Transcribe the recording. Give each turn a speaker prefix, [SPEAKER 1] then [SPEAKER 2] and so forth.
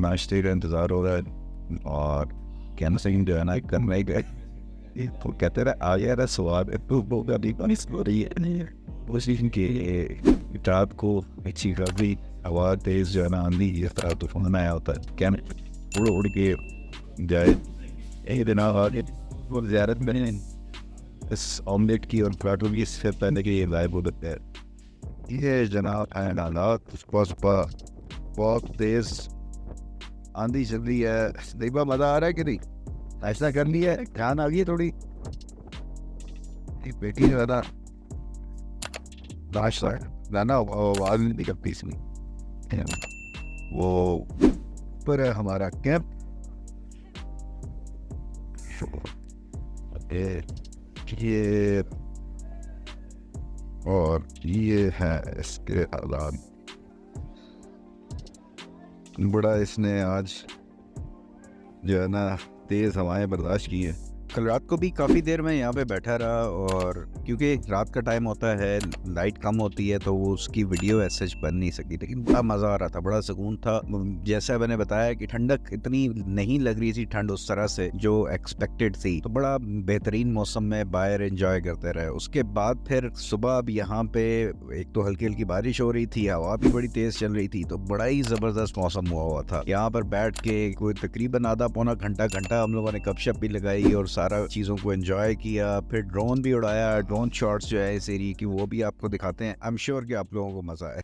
[SPEAKER 1] नाश्ते का इंतज़ार हो रहा है और कैंसिंग जो है ना करने गए तो कहते रहे आ गया रहा स्वाद है तो वो अभी बारिश हो रही है कोशिश की रात को अच्छी खासी हवा तेज़ जो है ना आंधी इस तरह तूफान आया होता है क्या उड़ उड़ के जाए एक दिन आगे वो ज़्यारत मैंने इस ऑमलेट की और पराठों की इससे पहले कि ये लाइव हो सकता है ये जनाब है हालात बहुत तेज़ आंधी चल रही है। देखा मज़ा आ रहा है कि नहीं? ऐसा कर लिया है ध्यान आ गई है थोड़ी बेटी जो है ना नाश्ता ना आवाज़ नहीं निकलती इसमें वो ऊपर है हमारा कैंप ये और ये है इसके हालात। बड़ा इसने आज जो है ना तेज़ हवाएं बर्दाश्त की है।
[SPEAKER 2] कल रात को भी काफ़ी देर मैं यहाँ पे बैठा रहा और क्योंकि रात का टाइम होता है, लाइट कम होती है, तो वो उसकी वीडियो ऐसे बन नहीं सकती, लेकिन बड़ा मज़ा आ रहा था, बड़ा सुकून था। जैसा मैंने बताया कि ठंडक इतनी नहीं लग रही थी, ठंड उस तरह से जो एक्सपेक्टेड थी, तो बड़ा बेहतरीन मौसम में बाहर एंजॉय करते रहे। उसके बाद फिर सुबह अब यहाँ पे एक तो हल्की हल्की बारिश हो रही थी, हवा भी बड़ी तेज़ चल रही थी, तो बड़ा ही ज़बरदस्त मौसम हुआ था। यहाँ पर बैठ के कोई तकरीबन आधा पौना घंटा हम लोगों ने गपशप भी लगाई और सारा चीज़ों को एंजॉय किया। फिर ड्रोन भी उड़ाया, ड्रोन शॉट्स जो है इस एरिया की वो भी आपको दिखाते हैं। आई एम श्योर कि आप लोगों को मज़ा आए।